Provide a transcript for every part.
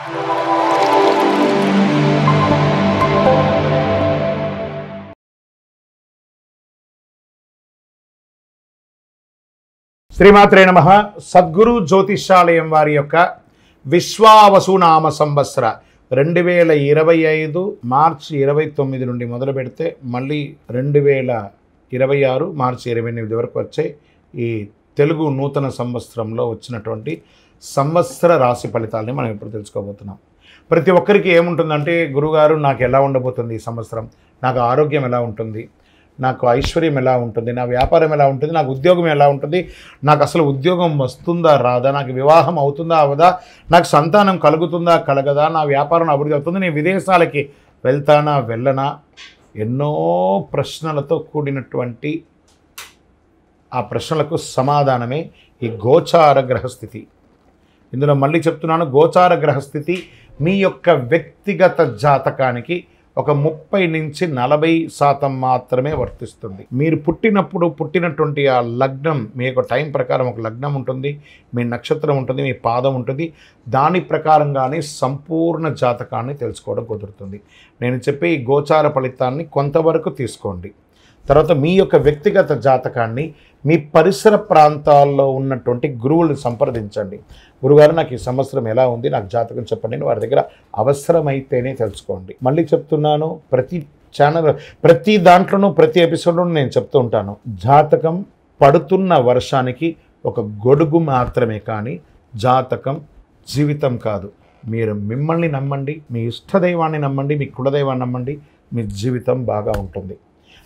శ్రీమాత్రే నమః. సద్గురు జ్యోతిష్యాలయం వారి యొక్క విశ్వావసునామ సంవత్సర 2025 మార్చి 29 నుండి మొదలు పెడితే మళ్ళీ 2026 మార్చి 28 వరకు వచ్చే ఈ తెలుగు నూతన సంవత్సరంలో వచ్చినటువంటి సంవత్సర రాశి ఫలితాలని మనం ఇప్పుడు తెలుసుకోబోతున్నాం. ప్రతి ఒక్కరికి ఏముంటుందంటే, గురుగారు నాకు ఎలా ఉండబోతుంది ఈ సంవత్సరం, నాకు ఆరోగ్యం ఎలా ఉంటుంది, నాకు ఐశ్వర్యం ఎలా ఉంటుంది, నా వ్యాపారం ఎలా ఉంటుంది, నాకు ఉద్యోగం ఎలా ఉంటుంది, నాకు అసలు ఉద్యోగం వస్తుందా రాదా, నాకు వివాహం అవుతుందా అవదా, నాకు సంతానం కలుగుతుందా కలగదా, నా వ్యాపారం అభివృద్ధి అవుతుంది, నేను విదేశాలకి వెళ్తానా వెళ్ళనా, ఎన్నో ప్రశ్నలతో కూడినటువంటి ఆ ప్రశ్నలకు సమాధానమే ఈ గోచార గ్రహస్థితి. ఇందులో మళ్ళీ చెప్తున్నాను, గోచార గ్రహస్థితి మీ యొక్క వ్యక్తిగత జాతకానికి ఒక 30 నుంచి 40% మాత్రమే వర్తిస్తుంది. మీరు పుట్టినటువంటి ఆ లగ్నం, మీ యొక్క టైం ప్రకారం ఒక లగ్నం ఉంటుంది, మీ నక్షత్రం ఉంటుంది, మీ పాదం ఉంటుంది, దాని ప్రకారంగానే సంపూర్ణ జాతకాన్ని తెలుసుకోవడం కుదురుతుంది. నేను చెప్పే ఈ గోచార ఫలితాన్ని కొంతవరకు తీసుకోండి. తర్వాత మీ యొక్క వ్యక్తిగత జాతకాన్ని మీ పరిసర ప్రాంతాల్లో ఉన్నటువంటి గురువులను సంప్రదించండి. గురుగారు నాకు ఈ సంవత్సరం ఎలా ఉంది, నాకు జాతకం చెప్పండి అని వారి దగ్గర అవసరమైతేనే తెలుసుకోండి. మళ్ళీ చెప్తున్నాను, ప్రతి దాంట్లోనూ ప్రతి ఎపిసోడ్లోనూ నేను చెప్తూ ఉంటాను, జాతకం పడుతున్న వర్షానికి ఒక గొడుగు మాత్రమే, కానీ జాతకం జీవితం కాదు. మీరు మిమ్మల్ని నమ్మండి, మీ ఇష్టదైవాన్ని నమ్మండి, మీ కులదైవాన్ని నమ్మండి, మీ జీవితం బాగా ఉంటుంది.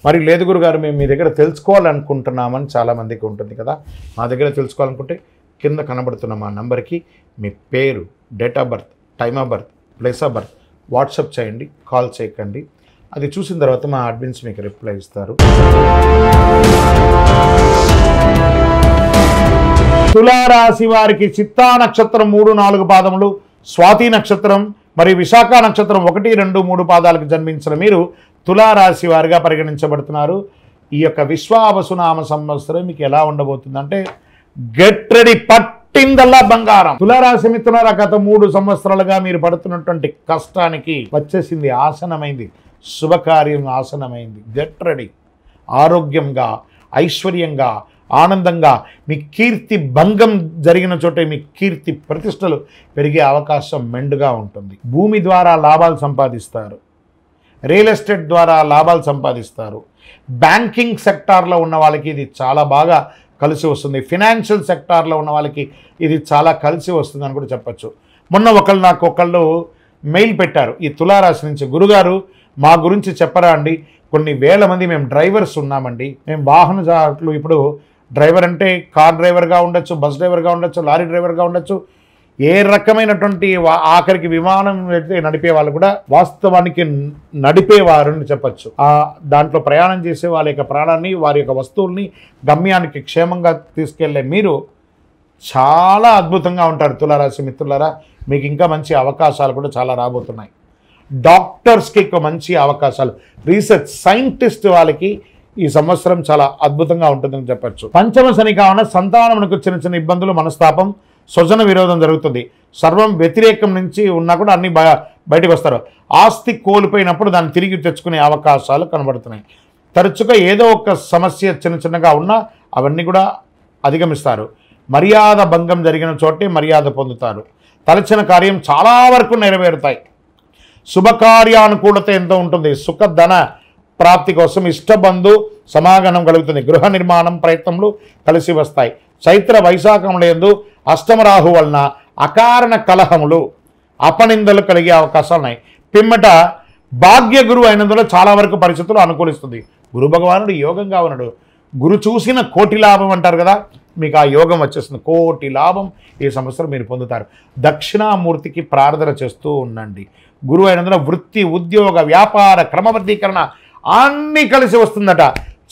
మరి లేదు గురుగారు మేము మీ దగ్గర తెలుసుకోవాలనుకుంటున్నామని చాలామందికి ఉంటుంది కదా. మా దగ్గర తెలుసుకోవాలనుకుంటే కింద కనబడుతున్న మా నంబర్కి మీ పేరు, date of birth, time of birth, place of birth WhatsApp చేయండి, కాల్ చేయకండి. అది చూసిన తర్వాత మా అడ్మిన్స్ మీకు రిప్లై ఇస్తారు. తులారాశి వారికి చిత్తా నక్షత్రం 3, 4 పాదములు, స్వాతి నక్షత్రం మరియు విశాఖ నక్షత్రం 1, 2, 3 పాదాలకు జన్మించిన మీరు తులారాశి వారిగా పరిగణించబడుతున్నారు. ఈ యొక్క విశ్వావసునామ సంవత్సరం మీకు ఎలా ఉండబోతుందంటే, గెట్ రెడీ, పట్టిందల్లా బంగారం. తులారాశి మిత్రులారా, గత 3 సంవత్సరాలుగా మీరు పడుతున్నటువంటి కష్టానికి వచ్చేసింది, ఆసనమైంది, శుభకార్యం ఆసనమైంది. Get ready. ఆరోగ్యంగా, ఐశ్వర్యంగా, ఆనందంగా, మీ కీర్తి భంగం జరిగిన చోటే మీ కీర్తి ప్రతిష్టలు పెరిగే అవకాశం మెండుగా ఉంటుంది. భూమి ద్వారా లాభాలు సంపాదిస్తారు, రియల్ ఎస్టేట్ ద్వారా లాభాలు సంపాదిస్తారు, బ్యాంకింగ్ సెక్టార్లో ఉన్న వాళ్ళకి ఇది చాలా బాగా కలిసి వస్తుంది, ఫినాన్షియల్ సెక్టార్లో ఉన్న వాళ్ళకి ఇది చాలా కలిసి వస్తుంది అని కూడా చెప్పచ్చు. మొన్న ఒకళ్ళు మెయిల్ పెట్టారు ఈ తులారాశి నుంచి, గురుగారు మా గురించి చెప్పరా అండి, కొన్ని వేల మంది మేము డ్రైవర్స్ ఉన్నామండి, మేము వాహనదారులు. ఇప్పుడు డ్రైవర్ అంటే కార్ డ్రైవర్గా ఉండొచ్చు, బస్ డ్రైవర్గా ఉండొచ్చు, లారీ డ్రైవర్గా ఉండొచ్చు, ఏ రకమైనటువంటి ఆఖరికి విమానం నడిపే వాళ్ళు కూడా వాస్తవానికి నడిపేవారు అని చెప్పచ్చు. దాంట్లో ప్రయాణం చేసే వాళ్ళ యొక్క ప్రాణాన్ని, వారి యొక్క వస్తువుల్ని గమ్యానికి క్షేమంగా తీసుకెళ్లే మీరు చాలా అద్భుతంగా ఉంటారు. తులారాశి మిత్రులారా, మీకు ఇంకా మంచి అవకాశాలు కూడా చాలా రాబోతున్నాయి. డాక్టర్స్కి ఎక్కువ మంచి అవకాశాలు, రీసెర్చ్ సైంటిస్ట్ వాళ్ళకి ఈ సంవత్సరం చాలా అద్భుతంగా ఉంటుందని చెప్పచ్చు. పంచమ శని కావున సంతానమునకు చిన్న చిన్న ఇబ్బందులు, మనస్తాపం, స్వజన విరోధం జరుగుతుంది. సర్వం వ్యతిరేకం నుంచి ఉన్నా కూడా అన్ని బయటకు వస్తారు. ఆస్తి కోల్పోయినప్పుడు దాన్ని తిరిగి తెచ్చుకునే అవకాశాలు కనబడుతున్నాయి. తరచుగా ఏదో ఒక సమస్య చిన్నగా ఉన్నా అవన్నీ కూడా అధిగమిస్తారు. మర్యాద భంగం జరిగిన చోటే మర్యాద పొందుతారు. తలచిన కార్యం చాలా వరకు నెరవేరుతాయి. శుభకార్యానుకూలత ఎంతో ఉంటుంది. సుఖధన ప్రాప్తి కోసం ఇష్టబంధు సమాగమనం కలుగుతుంది. గృహ నిర్మాణం ప్రయత్నములు కలిసి వస్తాయి. చైత్ర వైశాఖములందు అష్టమరాహు వలన అకారణ కలహములు, అపనిందలు కలిగే అవకాశాలు ఉన్నాయి. పిమ్మట భాగ్య గురువు అయినందులో చాలా వరకు పరిస్థితులు అనుకూలిస్తుంది. గురు భగవానుడు యోగంగా ఉన్నాడు. గురు చూసిన కోటి లాభం అంటారు కదా, మీకు ఆ యోగం వచ్చేస్తుంది. కోటి లాభం ఈ సంవత్సరం మీరు పొందుతారు. దక్షిణామూర్తికి ప్రార్థన చేస్తూ ఉండండి. గురువు అయినందున వృత్తి, ఉద్యోగ, వ్యాపార క్రమబద్ధీకరణ అన్నీ కలిసి వస్తుందట.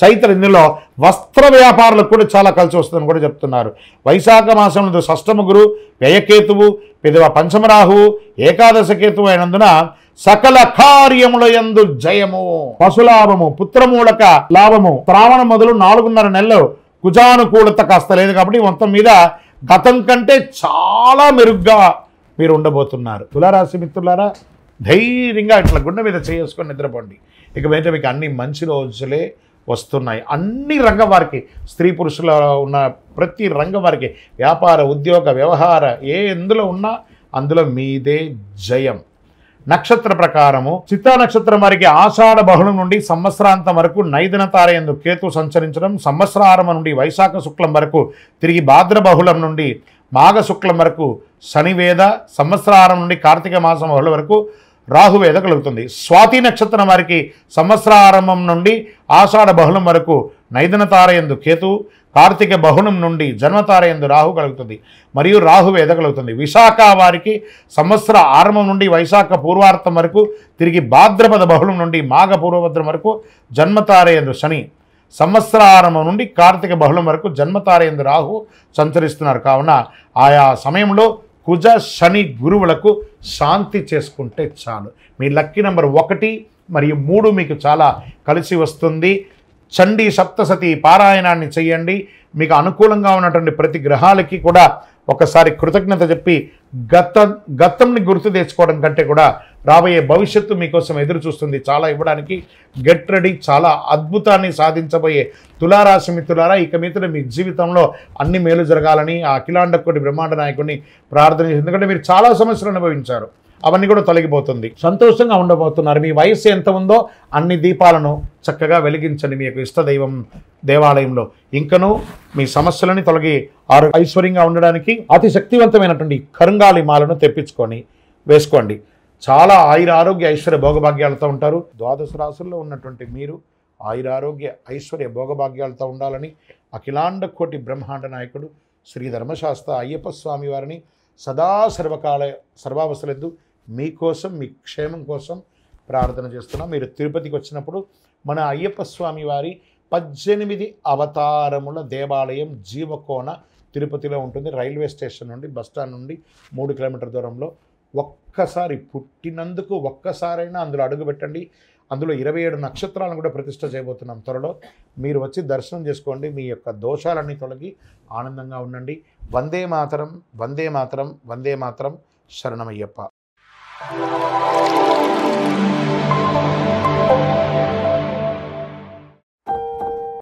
చైత్ర ఇందులో వస్త్ర వ్యాపారులకు కూడా చాలా కలిసి వస్తుందని కూడా చెప్తున్నారు. వైశాఖ మాసంలో షష్టమ గురు, వ్యయకేతువు, పెదవ పంచమరాహువు, ఏకాదశ కేతువు అయినందున సకల కార్యముల యందు జయము, పశులాభము, పుత్రమూలక లాభము. శ్రావణం మొదలు 4.5 నెలలు కుజానుకూలత కాస్త లేదు కాబట్టి మొత్తం మీద గతం కంటే చాలా మెరుగ్గా మీరు ఉండబోతున్నారు. తులారాశి మిత్రులారా, ధైర్యంగా ఇట్లా గుండె మీద చేసుకొని నిద్రపోండి. ఇక మీద మీకు అన్ని మంచి రోజులే వస్తున్నాయి. అన్ని రంగం వారికి, స్త్రీ పురుషుల ఉన్న ప్రతి రంగం వారికి, వ్యాపార, ఉద్యోగ, వ్యవహార ఎందులో ఉన్నా అందులో మీదే జయం. నక్షత్ర ప్రకారము చిత్తా నక్షత్రం వారికి ఆషాఢ బహుళం నుండి సంవత్సరాంతం వరకు నైదన తారయందు కేతు సంచరించడం, సంవత్సరారంభం నుండి వైశాఖ శుక్లం వరకు తిరిగి భాద్ర బహుళం నుండి మాఘ శుక్లం వరకు శనివేద, సంవత్సరారం నుండి కార్తీక మాసం బహుళ వరకు రాహువేద కలుగుతుంది. స్వాతి నక్షత్రం వారికి సంవత్సరారంభం నుండి ఆషాఢ బహుళం వరకు నైదన తారయందు కేతు, కార్తీక బహుళం నుండి జన్మతారయందు రాహు కలుగుతుంది మరియు రాహువేద కలుగుతుంది. విశాఖ వారికి సంవత్సర ఆరంభం నుండి వైశాఖ పూర్వార్థం వరకు తిరిగి భాద్రపద బహుళం నుండి మాఘ పూర్వభద్రం వరకు జన్మతారయందు శని, సంవత్సరారంభం నుండి కార్తీక బహుళం వరకు జన్మతారయందు రాహు సంచరిస్తున్నారు. కావున ఆయా సమయంలో కుజ శని గురువులకు శాంతి చేసుకుంటే చాలు. మీ లక్కీ నెంబర్ 1 మరియు 3 మీకు చాలా కలిసి వస్తుంది. చండీ సప్తసతి పారాయణాన్ని చేయండి. మీకు అనుకూలంగా ఉన్నటువంటి ప్రతి గ్రహాలకి కూడా ఒకసారి కృతజ్ఞత చెప్పి గతంని గుర్తు తెచ్చుకోవడం కంటే కూడా రాబోయే భవిష్యత్తు మీకోసం ఎదురు చూస్తుంది. చాలా ఇవ్వడానికి గెట్ రెడీ. చాలా అద్భుతాన్ని సాధించబోయే తులారాశి మిత్రులారా, ఇక మీదట మీ జీవితంలో అన్ని మేలు జరగాలని ఆ అఖిలాండ కోటి బ్రహ్మాండ నాయకుడిని ప్రార్థన చేసి, ఎందుకంటే మీరు చాలా సమస్యలు అనుభవించారు, అవన్నీ కూడా తొలగిపోతుంది. సంతోషంగా ఉండబోతున్నారు. మీ వయస్సు ఎంత ఉందో అన్ని దీపాలను చక్కగా వెలిగించండి మీ యొక్క ఇష్టదైవం దేవాలయంలో. ఇంకనూ మీ సమస్యలని తొలగి ఐశ్వర్యంగా ఉండడానికి అతి శక్తివంతమైనటువంటి కరుంగాలి మాలను తెప్పించుకొని వేసుకోండి. చాలా ఆరోగ్య ఐశ్వర్య భోగభాగ్యాలతో ఉంటారు. ద్వాదశ రాశుల్లో ఉన్నటువంటి మీరు ఆరోగ్య ఐశ్వర్య భోగభాగ్యాలతో ఉండాలని అఖిలాండ కోటి బ్రహ్మాండ నాయకుడు శ్రీ ధర్మశాస్త్ర అయ్యప్ప స్వామి వారిని సదా సర్వావసరద్దు మీకోసం, మీ క్షేమం కోసం ప్రార్థన చేస్తున్నాం. మీరు తిరుపతికి వచ్చినప్పుడు మన అయ్యప్ప స్వామి వారి 18 అవతారముల దేవాలయం జీవకోన తిరుపతిలో ఉంటుంది. రైల్వే స్టేషన్ నుండి, బస్టాండ్ నుండి 3 కిలోమీటర్ దూరంలో. ఒక్కసారి పుట్టినందుకు ఒక్కసారైనా అందులో అడుగుపెట్టండి. అందులో 27 నక్షత్రాలను కూడా ప్రతిష్ఠ చేయబోతున్నాం త్వరలో. మీరు వచ్చి దర్శనం చేసుకోండి. మీ యొక్క దోషాలన్నీ తొలగి ఆనందంగా ఉండండి. వందే మాతరం, వందే మాతరం, వందే మాతరం. శరణమయ్యప్ప.